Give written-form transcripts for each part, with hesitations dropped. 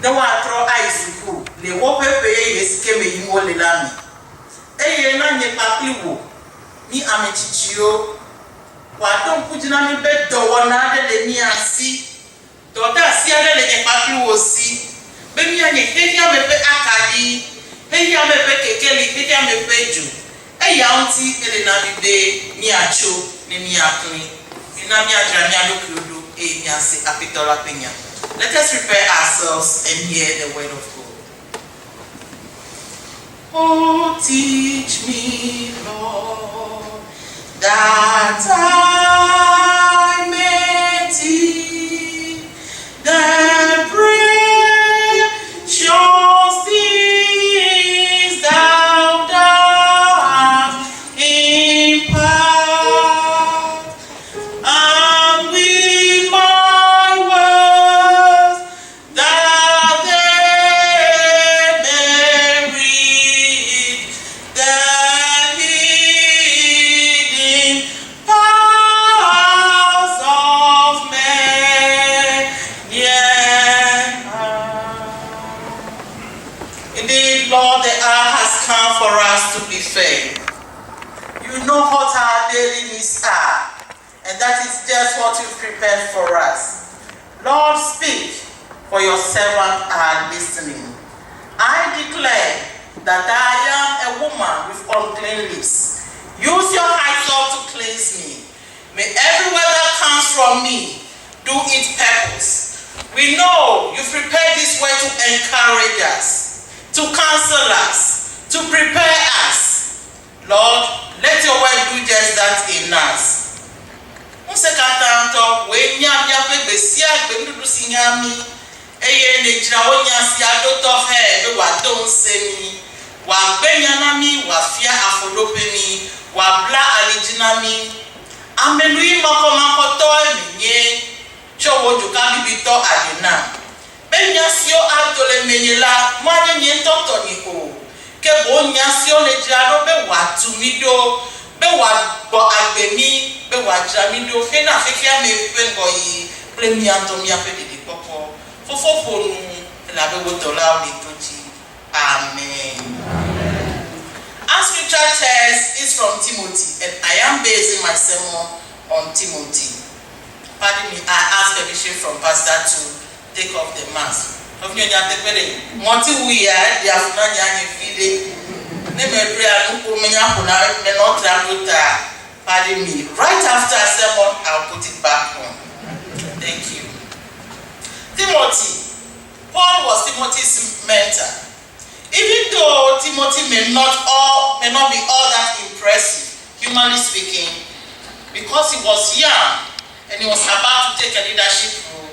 No one throw ice who they whoop is came in all the lami. A nanya papiwo, me am a chichio. Why don't put in a bed door one other than me and see? Daughter, see other than a papiwo see. Baby, I hate him a bit akadi. Hey, I'm a bit kelly, hate him a bedroom. A younty, Elena day, Miacho, Nimiakli. Inamia Jamia Kudu, a Miasi, Apitola Pina. Let us prepare ourselves and hear the word of God. Oh, teach me, Lord, that I may teach the precious things thou dost impart, and with my words that they may reach the hidden powers of man. Indeed, Lord, the hour has come for us to be fed. You know what our daily needs are, and that is just what you've prepared for us. Lord, speak, for your servants are listening. I declare that I am a woman with unclean lips. Use your hyssop to cleanse me. May every word that comes from me do its purpose. We know you prepared this word to encourage us, to counsel us, to prepare us. Lord, let your word do just that in us. Msekatanto we nyamya bebesia gbendudu sinyami eye nejira wonya si adoto he be wa don semi wa gbenyanami wa fia afodopemi wa bla alijinami amelui makomakoto eminye chowo juka bibito adina benyasio adole menyela mwanye nyentoto ni o ke bonyasio nejira do be wa tumido be wa bo agbemi be wa jamido fena fefia me pengo yi premianto mi apede de popo fofofo nu la be wotola o toji. Amen. Our scripture text is from Timothy, and I am basing my sermon on Timothy. Pardon me, I ask permission from pastor to take off the mask. Of you that the Monty we are the Afghan file. Pardon me. Right after a sermon, I'll put it back on. Thank you. Timothy. Paul was Timothy's mentor. Even though Timothy may not be all that impressive, humanly speaking, because he was young and he was about to take a leadership role,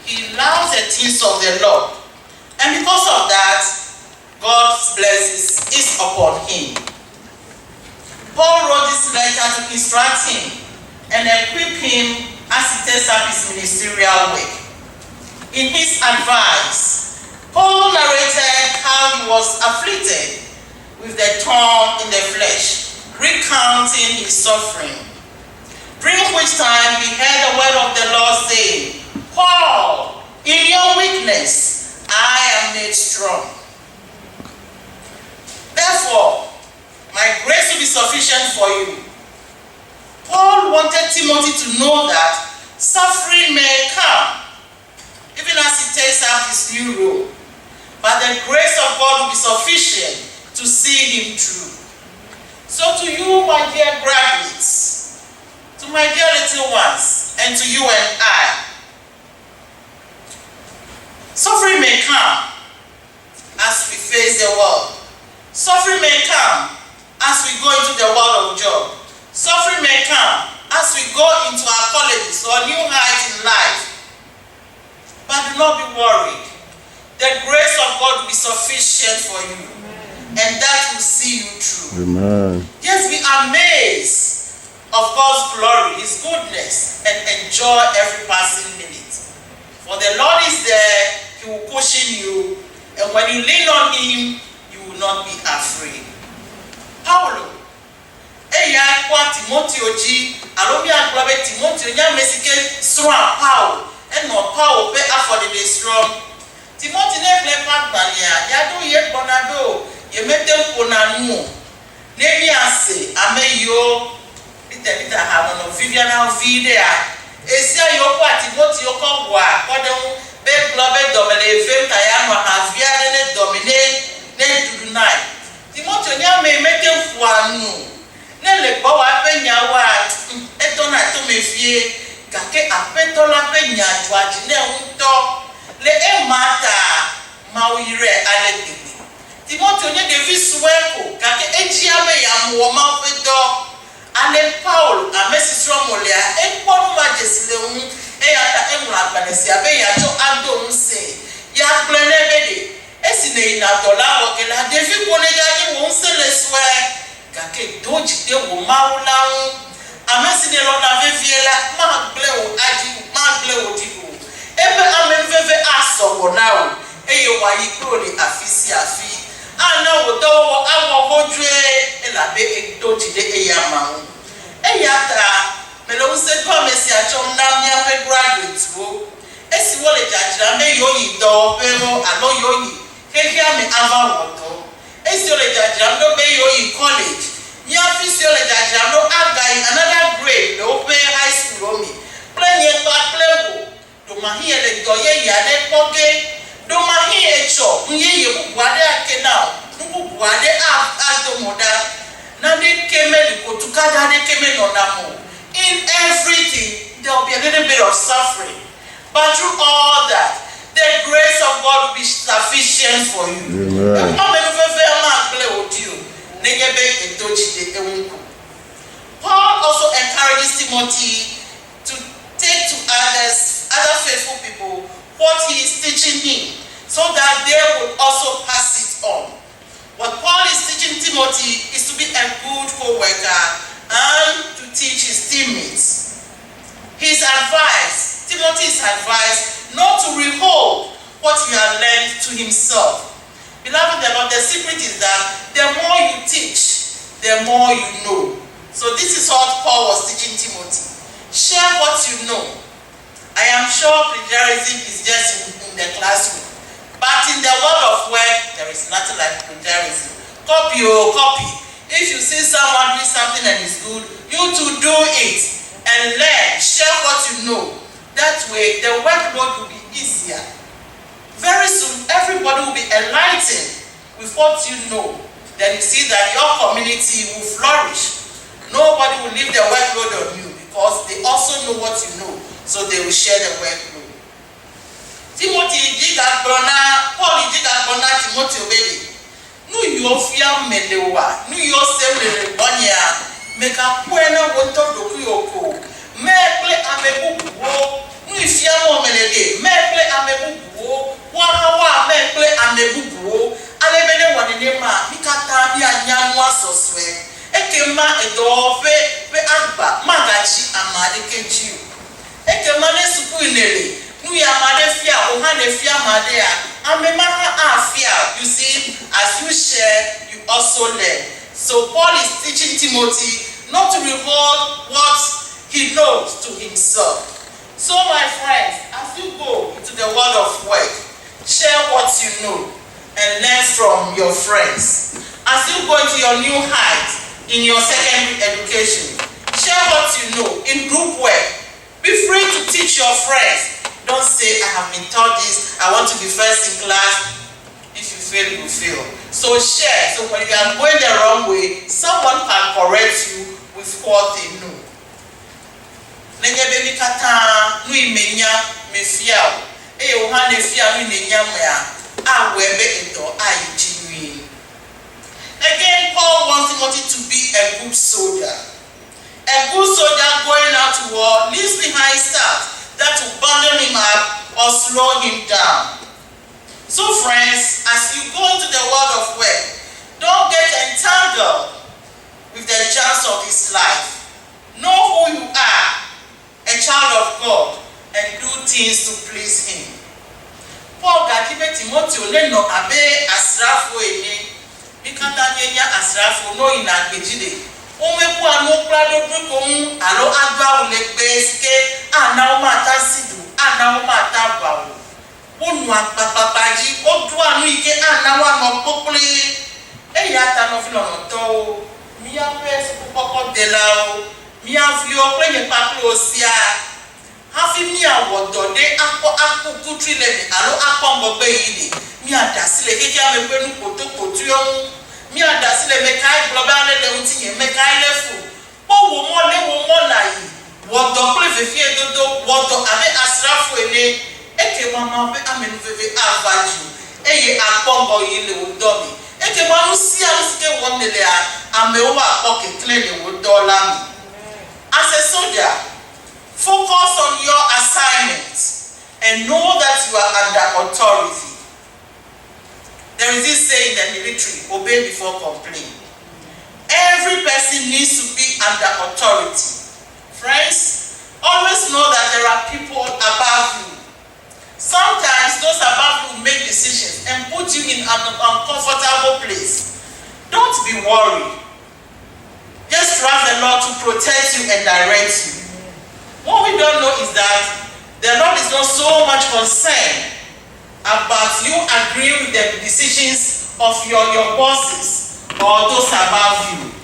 he loves the things of the Lord. And because of that, God's blessings is upon him. Paul wrote this letter to instruct him and equip him as he takes up his ministerial work. In his advice, Paul narrated how he was afflicted with the thorn in the flesh, recounting his suffering. During which time he heard the word of the Lord saying, Paul, in your weakness, I am made strong. Therefore, my grace will be sufficient for you. Paul wanted Timothy to know that suffering may come, even as he takes up his new role. But the grace of God will be sufficient to see him through. So to you, my dear graduates, to my dear little ones, and to you and I, suffering may come as we face the world. Suffering may come as we go into the world of job. Suffering may come as we go into our colleges or new heights in life. But do not be worried. The grace of God will be sufficient for you. And that will see you through. Amen. Just be amazed of God's glory, his goodness, and enjoy every passing minute. For the Lord is there, he will cushion you. And when you lean on him, you will not be afraid. Paulo, eya kwa Timothy oji, alomi agbabe Timothy onya mesike strong Paul, and no Paul be afford the strong. Timothy ne ye mete kona nu neni ase ameyo bita ha no Vivian video esia yo kwa Timothy yo ko wa kodem be globe domine fem ta ya no ha via ne domine ne dudu nai Timothy nya me mete fuanu ne le gbo wa pe nya wa eto na to me fie kake apeto la pe nya twaji ne unto le e mata mawire ale Timothy onye David Sweko kake eji ame ya mo ma fedo ane Paul amesisro molia ekponu majesile hu eyata emura Vanessa abe ya jo ando nse ya plene bede esine ina dola okela David koneja ni won se leswe kake doji de wo maula amesine lo na veviela ma gle wo aji ma gle wo diku ebe amenveve aso wonawo eye wa yikroli afisi afi ana wodo awo hojwe elabe edoji de eyama eyata melo se promise ya chom na mi ape graduate wo esi wo le jajira me yoyi do pero ano yoyi keke ame ava wodo esi wo le jajira no be yoyi college ni afisi wo le jajira no agai another grade no be high school omi plenye to aplewo do mahi ele do ye ya de poge do mahi echo nye ye buade akena nubu buade adomoda na de kemeli kotukada de kemeli onamo. In everything there will be a little bit of suffering, but through all that the grace of God will be sufficient for you. Paul also encourages Timothy to take to others, other faithful people, what he is teaching him, so that they would also pass it on. What Paul is teaching Timothy is to be a good co-worker and to teach his teammates. His advice, Timothy's advice, not to withhold what he had learned to himself. Beloved, the secret is that the more you teach, the more you know. So this is what Paul was teaching Timothy. Share what you know. I am sure plagiarism is just in the classroom. But in the world of work, there is nothing like plagiarism. Copy or copy. If you see someone doing something that is good, you too do it and learn. Share what you know. That way, the workload will be easier. Very soon, everybody will be enlightened with what you know. Then you see that your community will flourish. Nobody will leave the workload on you because they also know what you know. So they will share the workload. Timothy jiga brona, Paul jiga brona Timothy obedi. Nu yo fia melewa, nu yo semele bonya, meka kwena wonto doku yoko. Meple amebubuo, nu ifia mo melede, meple amebubuo, wa meple amebubuo. Alebele wanenema, mikata bi anyanwu asoswe. Ekema edofe pe agba magachi amade keji. Ekema ne suku inele. You see, as you share, you also learn. So Paul is teaching Timothy not to withhold what he knows to himself. So my friends, as you go into the world of work, share what you know and learn from your friends. As you go into your new height in your secondary education, share what you know in group work. Be free to teach your friends. Don't say, I have been taught this, I want to be first in class. If you fail, you fail. So share. So when you are going the wrong way, someone can correct you with what they know. Again, Paul wants Timothy to be a good soldier. A good soldier going out to war leaves behind stuff that will bundle him up or slow him down. So friends, as you go into the world of work, don't get entangled with the chance of this life. Know who you are, a child of God, and do things to please him. Paul gakibe Timothy oleno abe asrafo ene bikata nyenya asrafo no ina gbejide. Omeku anokra dodokom alo agba ulegbe sike ana o mata sidu ana o mata bawo onu apapapaji odu anu ike ana wa no popole yata no filo no to mi apes poko de lao mi avio kwenye paklo osia hafi mi awodo de akpo kutri le mi alo akpo ngogbe yidi mi adasile keke amepenu potopotu yo mi adasile me kai global le untinye me kai lefu wo mo la yi wodo ple fefie dodo wodo ave asrafu ele eke mama be amenu veve avaju eye akpo yi le wodo mi eke manu si aluske wonele a amewa akpo kekle le wodo la mi. As a soldier, focus on your assignment and know that you are under authority. There is this saying in the military, obey before complain. Every person needs to be under authority. Friends, always know that there are people above you. Sometimes those above you make decisions and put you in an uncomfortable place. Don't be worried. Just trust the Lord to protect you and direct you. What we don't know is that the Lord is not so much concerned about you agreeing with the decisions of your bosses or those above you.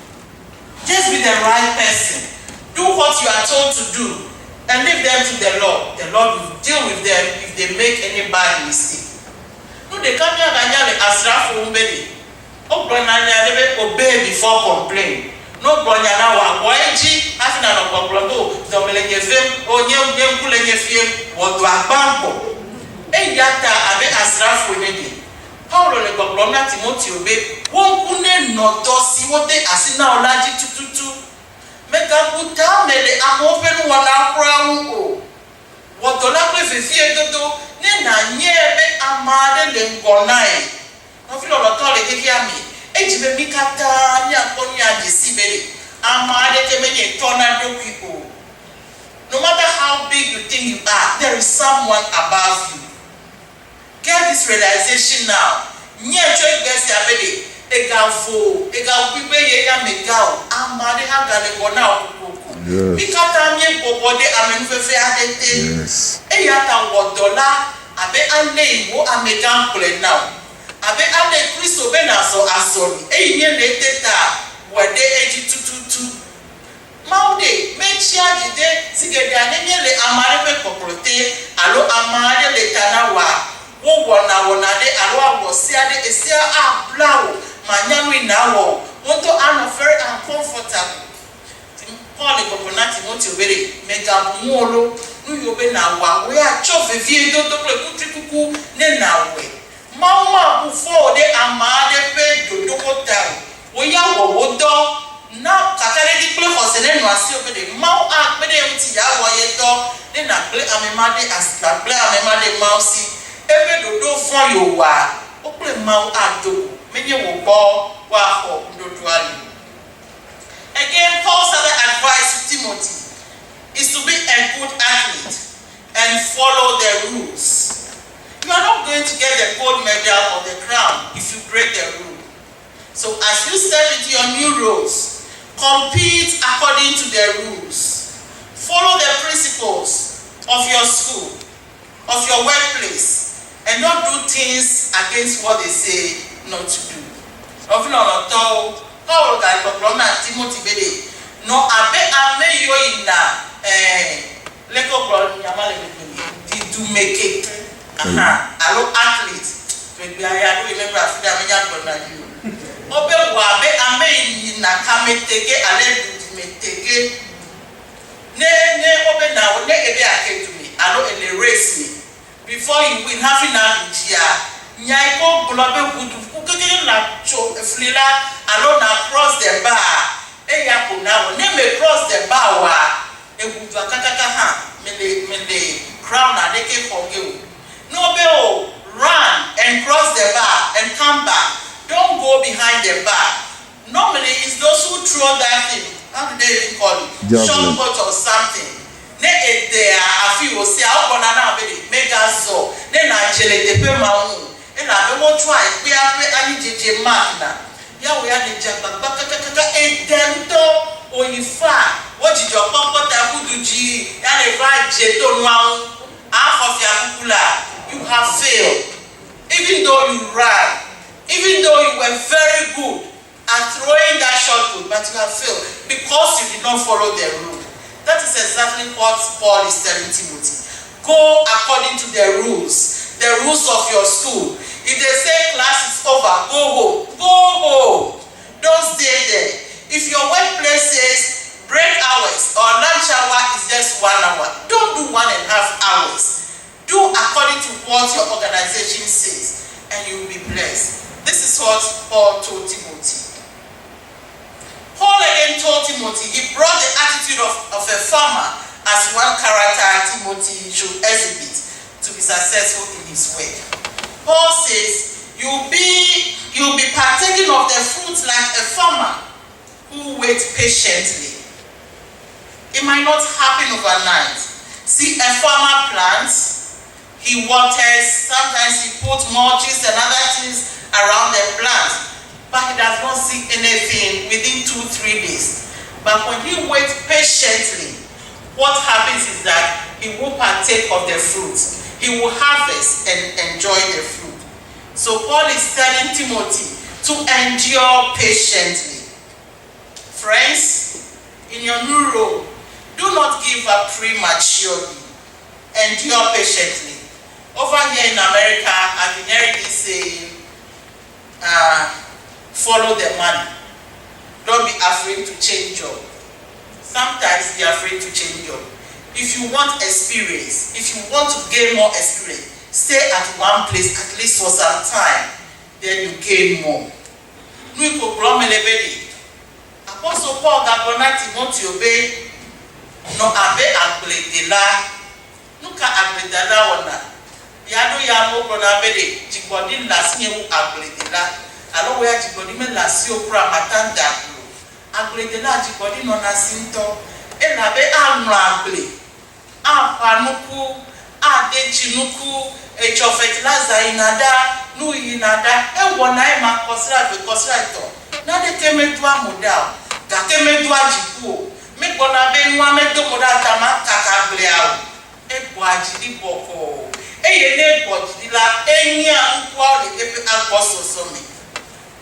Just be the right person. Do what you are told to do and leave them to the Lord. The Lord will deal with them if they make any bad mistake. No, they can't obey before complain. No bronyana wa boeji afina no gbogbo do melenye fem onye nkulenye fiem wodo agbambo eyata abe asrafo nede Paulo le gbogbo na Timothy obe won kune nodo si wote asina olaji tututu mega buta mele amofenu wala krawo wodo la pe fefie dodo ne na nyebe amade le ngonai no filo lo to le kekiami ejibe mikata ni akoni adisibele amade kemenye tornado people. No matter how big you think you are, there is someone above you. Get this realization now. Nye choy gesi abele egavo pipe ye ya megao amade hagale gona okuku mikata nye bobode amenufefe adete eyata wodola abe ane iwo amedan kule now abe ade Kristo be na so asori eyinye na eteta wede eji tututu maude mechia jide sigede anenye le amare pe koprote alo amare le tanawa wo wona de alo awosi ade esia ablawo manyanu inawo wonto ano very uncomfortable. Paul Kokonati Timothy obere mega muolo nu yobe na wa we a chove vie do pe kutrikuku ne na we mama before de amade pe dodo hotel wo ya wo do na kakare di ple hosene no asi obede mau a pe de mti ya wo ye do ne na ple amemade as la ple amemade mausi ebe dodo fon yo wa o ple mau ado menye wo bo wa ho dodo ali. Again, Paul's other advice to Timothy is to be a good athlete and follow the rules. You are not going to get the gold medal or the crown if you break the rule. So as you step into your new roles, compete according to the rules. Follow the principles of your school, of your workplace, and not do things against what they say not to do. Paul ga Kokonati Timothy bede no abe ame yo ina leko bro nyamale di do make it alo athlete to be aya do remember after me yan go na you obe wa abe ame ina kameteke ale do meteke ne obe na o ne ebe aketu me alo ele race me before you win having na dia nyai ko globe gudu kukeke na cho flila alo na cross the bar eya ko na wo ne me cross the bar wa egudu akakaka ha mele crown adeke forgive no be o run and cross the bar and come back. Don't go behind the bar. Normally it's those who throw that thing, how do they even call it, shot put or something ne ede afi o se a ogona na be make us so ne na chele tepe mawu e na be mo try pe ape ani jeje mark na ya we ya de jagba kaka edento oyifa wojijo popota kuduji ya le va je to nu awun half of your kukula. You have failed. Even though you ran, even though you were very good, throwing that shot put, but you have failed because you did not follow the rule. That is exactly what Paul is telling Timothy. Go according to the rules of your school. If they say class is over, go home. Go home. Don't stay there. If your workplace says break hours or lunch hour is just 1 hour, don't do 1.5 hours. Do according to what your organization says, and you will be blessed. This is what Paul told Timothy. Paul again told Timothy he brought the attitude of a farmer as one character Timothy should exhibit to be successful in his work. Paul says, you'll be partaking of the fruits like a farmer who waits patiently. It might not happen overnight. See, a farmer plants, he waters, sometimes he puts mulches and other things around the plant, but he does not see anything within 2-3 days. But when he waits patiently, what happens is that he will partake of the fruit. He will harvest and enjoy the fruit. So Paul is telling Timothy to endure patiently. Friends, in your new role, do not give up prematurely. Endure patiently. Over here in America, I've been hearing this saying, follow the money. Don't be afraid to change job. Sometimes be afraid to change job. If you want experience, if you want to gain more experience, stay at one place at least for some time, then you gain more. Apostle Paul Gabona Timothy obey no abe agbledela nuka agbledela ona yado yamo brona bede jibodi lasi ewu agbledela alo we jibodi me lasi okura matanda agbledela jibodi no na sinto e na be anu agble apanuku adechinuku echo fertilizer inada nu inada e wona e ma kosira be kosira to na de kemedu amodal ga kemedu ajiku me gonna be nwa me do moda tama kaka bleao e boajidi boko e ye ne bojidi la enya nkwa le kepe agbososo mi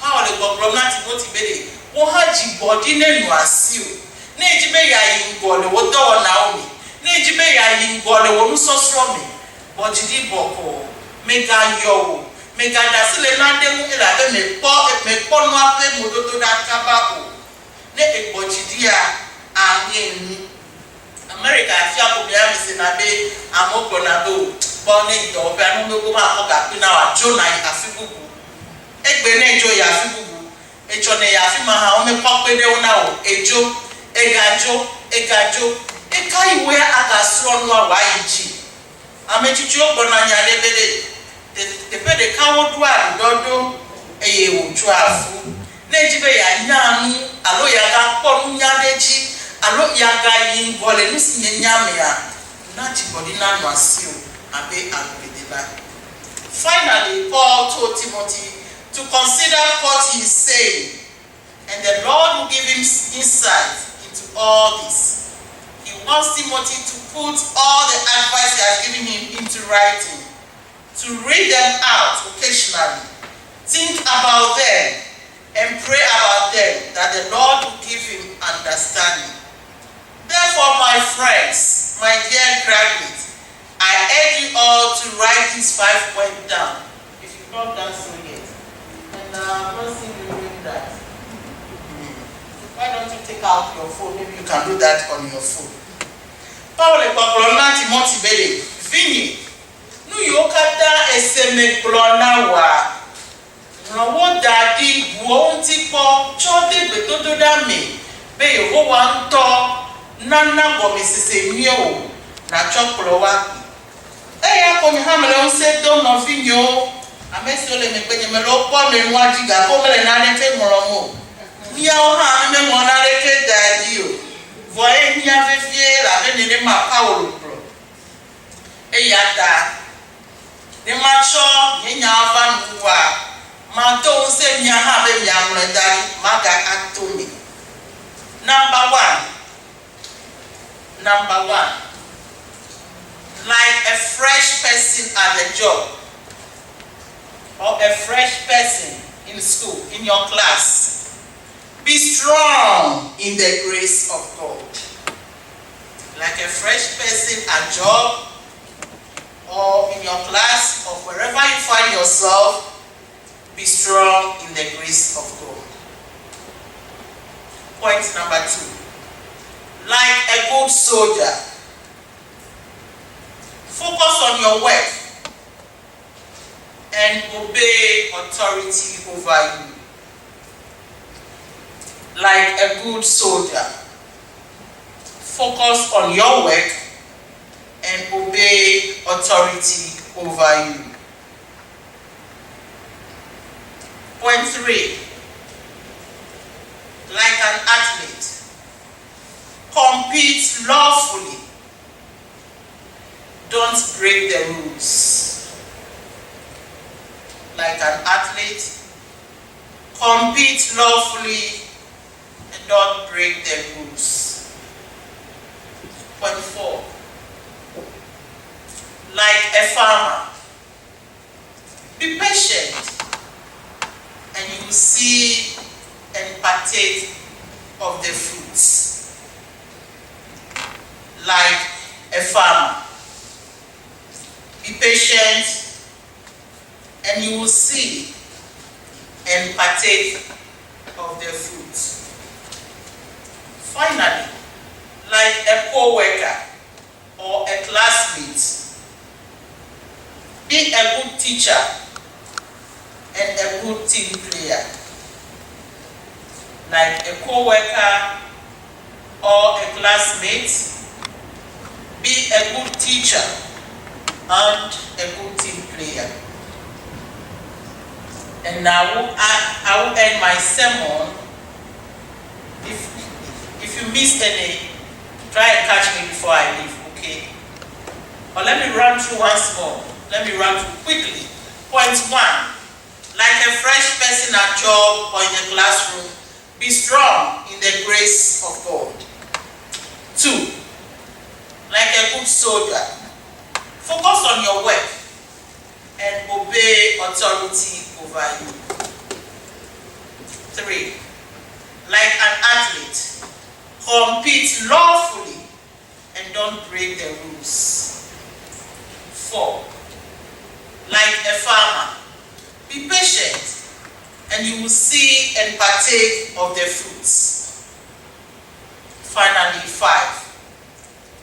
ha le gbogbo na Timothy bede wo ha ji body nenu asio na ejibe ya yingo le wo do na omi na ejibe ya yingo le wo nusosro mi bojidi boko mega yo mega da sile na de mu ila be me po no ape mododo da kaba o ne e bojidi a America afia ko bia mi se na be amoko na do bo ne do be anu me ko ma ko ga pina wa jo na afibubu egbe na jo ya afibubu echo ne ya afi ma ha o me pa pe de una o ejo egajo e kai we aga sro no wa yiji amechichi ogbo na nya le bede te pede ka wo du a dodo eye wo ju afu na ejibe ya nyanu alo ya ga po nya deji alo yaga yingole nusi nyame ya na jibodi na nwasio abe agbedela. Finally, Paul told Timothy to consider what he is saying, and the Lord will give him insight into all this. He wants Timothy to put all the advice he has given him into writing, to read them out occasionally, think about them, and pray about them, that the Lord will give him understanding. Therefore, my friends, my dear graduates, I urge you all to write these 5 points down, if you've not done so yet. And I'm not seeing you doing that. Why don't you take out your phone? Maybe you can do that on your phone. Paul Epaklona Timothy Bede, Vini, New Yorkata eseme klona wa. Rawo dadi buonti po chode betodo dame. Be Yehowa nto nana gomi sese mio na choklo wa. Eya ko mi hamele on se do no vinyo. Amesi ole me penye me lo po me nwa jiga ko mele na le te moromo. Nia o ha me mo na le te dadi o. Voye nia fefie la be ni ma Paulo pro. Eya ta. Ni ma cho nya ava nuwa. Manto se nya ha be nya mo dadi maga atomi. Number one, like a fresh person at the job or a fresh person in school, in your class, Be strong in the grace of God. Like a fresh person at job or in your class or wherever you find yourself, be strong in the grace of God. Point number 2. Like a good soldier, focus on your work and obey authority over you. Like a good soldier, focus on your work and obey authority over you. Point 3. Like an athlete, compete lawfully. Don't break the rules. Like an athlete, compete lawfully and don't break the rules. Point 4. Like a farmer, be patient and you will see and partake of the fruits. Like a farmer, be patient and you will see and partake of the fruits. Finally, like a co-worker or a classmate, be a good teacher and a good team player. Like a co-worker or a classmate, be a good teacher and a good team player. And now I will end my sermon. If you missed any, try and catch me before I leave, okay? But let me run through once more. Let me run through quickly. Point 1. Like a fresh person at job or in a classroom, be strong in the grace of God. 2. Like a good soldier, focus on your work and obey authority over you. 3. Like an athlete, compete lawfully and don't break the rules. 4. Like a farmer, be patient and you will see and partake of the fruits. Finally, 5.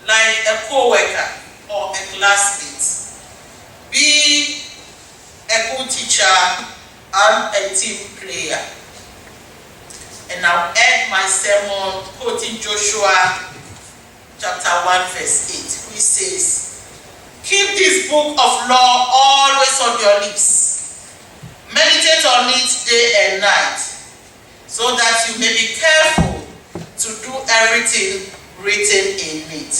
Like a co-worker or a classmate, be a good teacher and a team player. And I'll end my sermon quoting Joshua chapter 1 verse 8, which says, keep this book of law always on your lips. Meditate on it day and night, so that you may be careful to do everything written in it.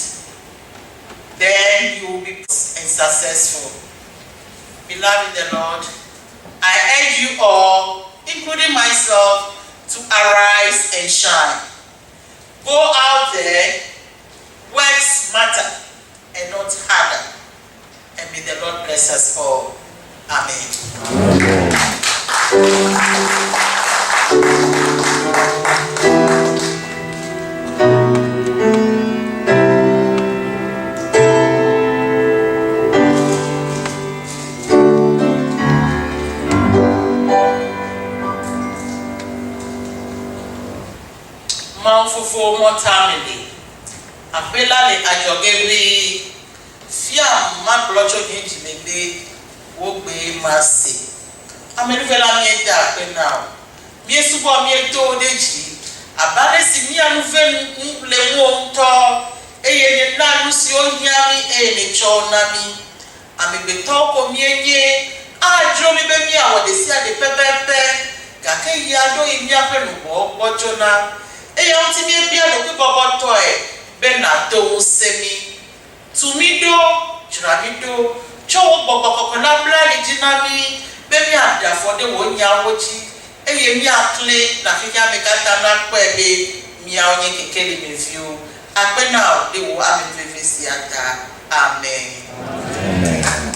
Then you will be successful. Beloved in the Lord, I urge you all, including myself, to arise and shine. Go out there, work smarter and not harder. And may the Lord bless us all. Amen. Fufu mortality. Apela le ajogewi fiam ma blocho hinji mebe wogbe masi. Amenuvela mieta ape now. Mie subo mie to deji. Abale si mi anuve le wonto. Eye ne nanu si onyami ne chonami. Amebe toko mie nye. Ajo mi be mi awodesi ade pepepe. Gake yado imi ape nubo bochona. Eyon ti mi bia lo pe bobo to e be na to semi tumido chiramido chowo bobo kokona bla li jinami be mi ada for de wo nya woji eye mi akle na finya me kata na pe be mi awon kekele me fiu agbe na de wo ame vevesi ata amen. Amen.